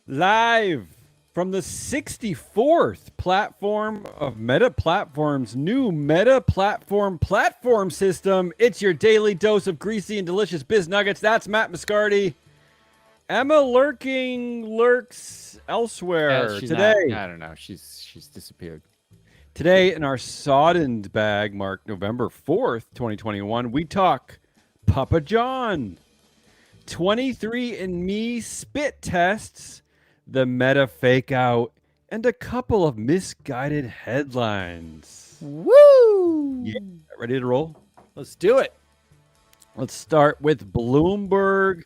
Live from the 64th platform of Meta Platform's new Meta platform system. It's your daily dose of greasy and delicious biz nuggets. That's Matt Moscardi. Emma lurks Yeah, elsewhere she's not. today. I don't know. She's disappeared. Today in our soddened bag, marked November 4th, 2021, we talk Papa John, 23andMe spit tests, the Meta fake out, and a couple of misguided headlines. Yeah, Woo! ready to roll? Let's do it. Let's start with Bloomberg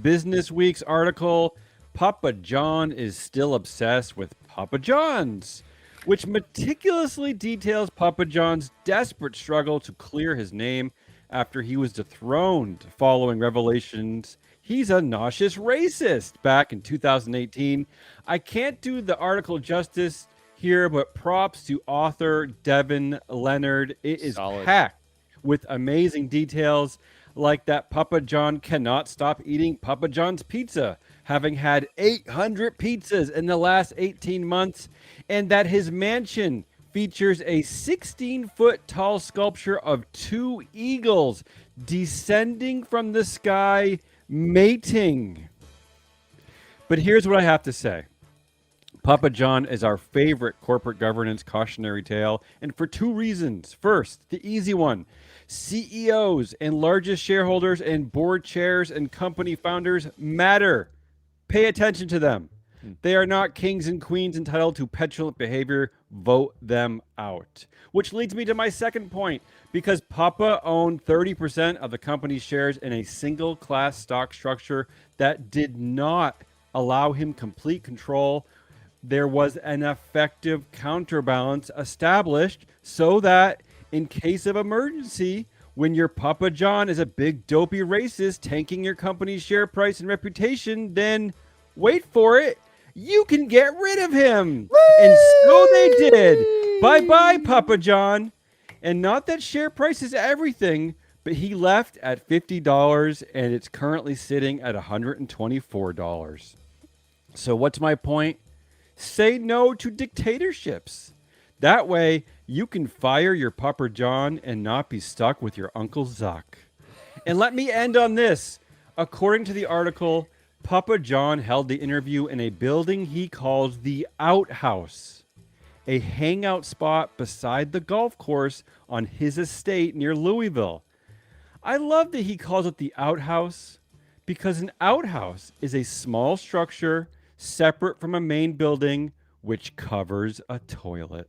Business Week's article. Papa John is still obsessed with Papa John's, which meticulously details Papa John's desperate struggle to clear his name after he was dethroned following revelations he's a nauseous racist back in 2018. I can't do the article justice here, but props to author Devin Leonard. It is Solid. packed with amazing details, like that Papa John cannot stop eating Papa John's pizza, having had 800 pizzas in the last 18 months, and that his mansion features a 16-foot tall sculpture of two eagles descending from the sky, mating. But here's what I have to say. Papa John is our favorite corporate governance cautionary tale, and for two reasons. First, the easy one: CEOs and largest shareholders and board chairs and company founders matter. Pay attention to them. They are not kings and queens entitled to petulant behavior. Vote them out. Which leads me to my second point. Because Papa owned 30% of the company's shares in a single class stock structure that did not allow him complete control, there was an effective counterbalance established so that in case of emergency, when your Papa John is a big dopey racist tanking your company's share price and reputation, then wait for it, you can get rid of him. And so they did. Bye bye, Papa John. And not that share price is everything, but he left at $50 and it's currently sitting at $124. So what's my point? Say no to dictatorships. That way, you can fire your Papa John and not be stuck with your Uncle Zuck. And let me end on this. According to the article, Papa John held the interview in a building he calls the Outhouse, a hangout spot beside the golf course on his estate near Louisville. I love that he calls it the Outhouse because an outhouse is a small structure separate from a main building which covers a toilet.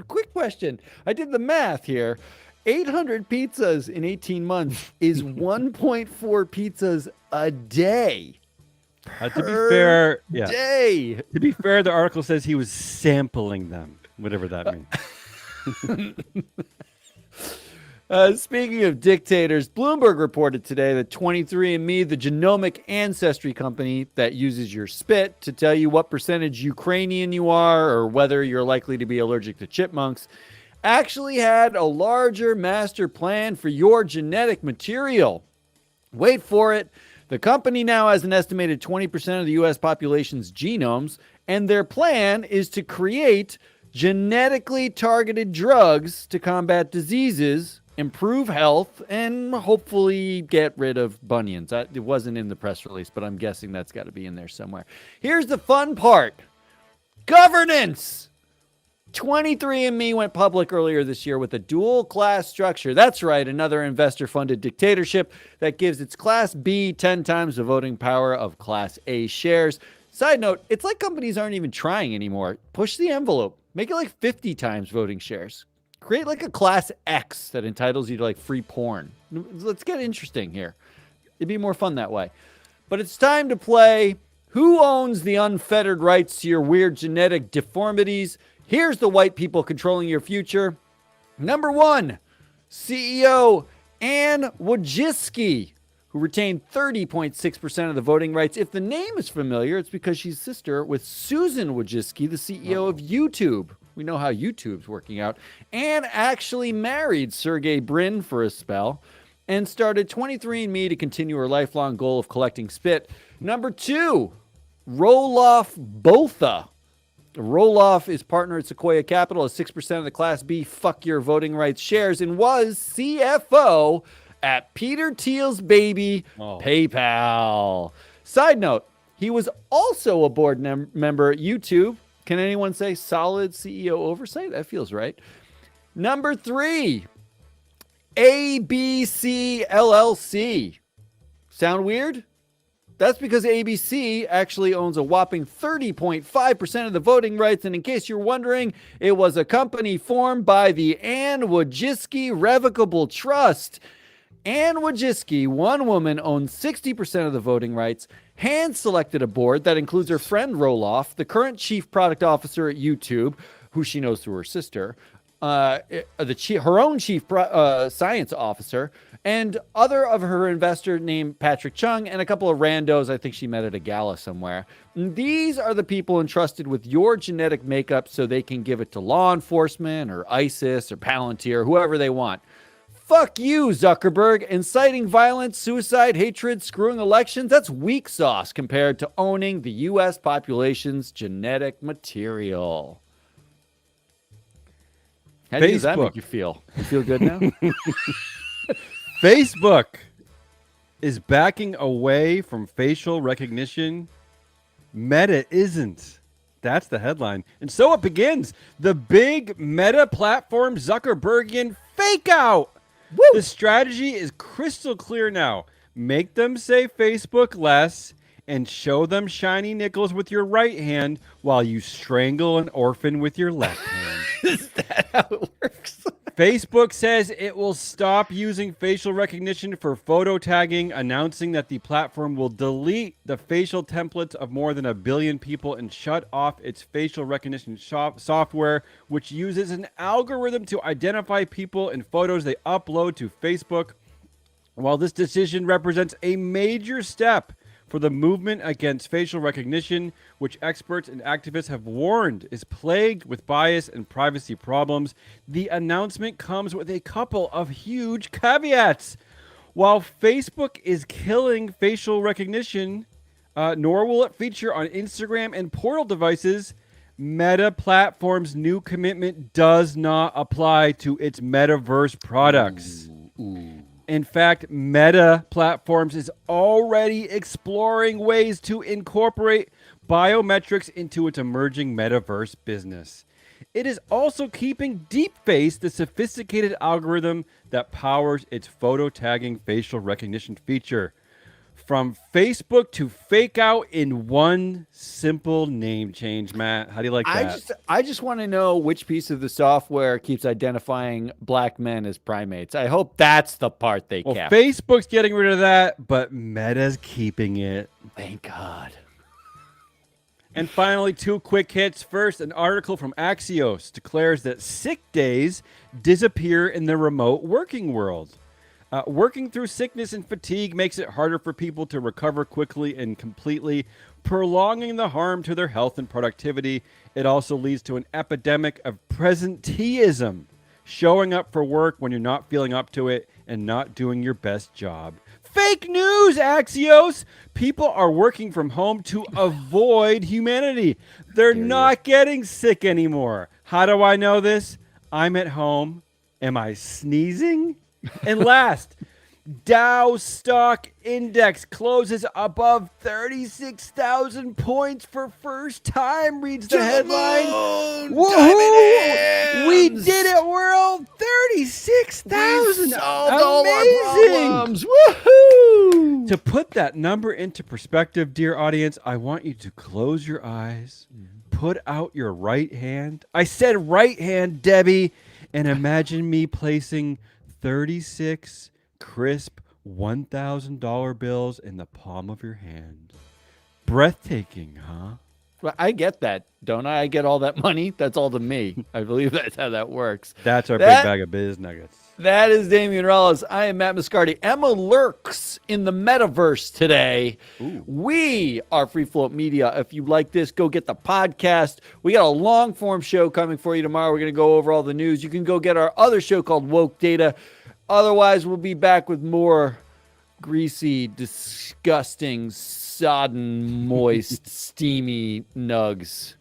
Quick question. I did the math here. 800 pizzas in 18 months is 1.4 pizzas a day. To be fair, yeah. Day. To be fair, the article says he was sampling them, whatever that means. Speaking of dictators, Bloomberg reported today that 23andMe, the genomic ancestry company that uses your spit to tell you what percentage Ukrainian you are or whether you're likely to be allergic to chipmunks, actually had a larger master plan for your genetic material. Wait for it. The company now has an estimated 20% of the U.S. population's genomes, and their plan is to create genetically targeted drugs to combat diseases, improve health, and hopefully get rid of bunions. It wasn't in the press release, but I'm guessing that's got to be in there somewhere. Here's the fun part. Governance. 23andMe went public earlier this year with a dual class structure. That's right, another investor-funded dictatorship that gives its Class B 10 times the voting power of Class A shares. Side note, it's like companies aren't even trying anymore. Push the envelope. Make it like 50 times voting shares. Create like a Class X that entitles you to like free porn. Let's get interesting here. It'd be more fun that way. But it's time to play Who Owns the Unfettered Rights to Your Weird Genetic Deformities? Here's the white people controlling your future. Number one, CEO Anne Wojcicki, who retained 30.6% of the voting rights. If the name is familiar, it's because she's sister with Susan Wojcicki, the CEO of YouTube. We know how YouTube's working out. Anne actually married Sergey Brin for a spell and started 23andMe to continue her lifelong goal of collecting spit. Number two, Roloff Botha. Roloff is partner at Sequoia Capital, has 6% of the Class B fuck your voting rights shares, and was CFO at Peter Thiel's baby, PayPal. Side note, he was also a board member at YouTube. Can anyone say solid CEO oversight? That feels right. Number 3, ABC LLC. Sound weird? That's because ABC actually owns a whopping 30.5% of the voting rights. And in case you're wondering, it was a company formed by the Ann Wojcicki Revocable Trust. Ann Wojcicki, one woman, owns 60% of the voting rights, hand-selected a board that includes her friend Roloff, the current chief product officer at YouTube, who she knows through her sister, her own chief science officer, and other of her investors named Patrick Chung, and a couple of randos I think she met at a gala somewhere. And these are the people entrusted with your genetic makeup so they can give it to law enforcement or ISIS or Palantir, whoever they want. Fuck you, Zuckerberg. Inciting violence, suicide, hatred, screwing elections, that's weak sauce compared to owning the U.S. population's genetic material. How does that make you feel? You feel good now? Facebook is backing away from facial recognition. Meta isn't. That's the headline. And so it begins. The big Meta platform Zuckerbergian fake out. Woo! The strategy is crystal clear now. Make them say Facebook less and show them shiny nickels with your right hand while you strangle an orphan with your left hand. Is that how it works? Facebook says it will stop using facial recognition for photo tagging, announcing that the platform will delete the facial templates of more than 1 billion people and shut off its facial recognition software, which uses an algorithm to identify people and photos they upload to Facebook. While this decision represents a major step for the movement against facial recognition, which experts and activists have warned is plagued with bias and privacy problems, the announcement comes with a couple of huge caveats. While Facebook is killing facial recognition, nor will it feature on Instagram and Portal devices, Meta Platform's new commitment does not apply to its metaverse products. In fact, Meta Platforms is already exploring ways to incorporate biometrics into its emerging metaverse business. It is also keeping DeepFace, the sophisticated algorithm that powers its photo tagging facial recognition feature. From Facebook to fake out in one simple name change, Matt. How do you like that? I just want to know which piece of the software keeps identifying black men as primates. I hope that's the part they kept. Facebook's getting rid of that, but Meta's keeping it. Thank God. And finally, 2 quick hits. First, an article from Axios declares that sick days disappear in the remote working world. Working through sickness and fatigue makes it harder for people to recover quickly and completely, prolonging the harm to their health and productivity. It also leads to an epidemic of presenteeism, showing up for work when you're not feeling up to it and not doing your best job. Fake news, Axios! People are working from home to avoid humanity. They're not getting sick anymore. How do I know this? I'm at home. Am I sneezing? And last, Dow stock index closes above 36,000 points for first time, reads the headline. Woohoo! We did it, world! 36,000! Solved all our problems! Woohoo! To put that number into perspective, dear audience, I want you to close your eyes, put out your right hand. I said right hand, Debbie, and imagine me placing 36 crisp $1,000 bills in the palm of your hand. Breathtaking, huh? Well, I get that, don't I? I get all that money. That's all to me. I believe that's how that works. That's our big bag of biz nuggets. That is Damian Rallis. I am Matt Moscardi. Emma lurks in the metaverse today. Ooh. We are Free Float Media. If you like this, go get the podcast. We got a long form show coming for you tomorrow. We're going to go over all the news. You can go get our other show called Woke Data. Otherwise, we'll be back with more greasy, disgusting, sodden, moist, steamy nugs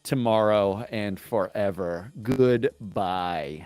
tomorrow and forever. Goodbye.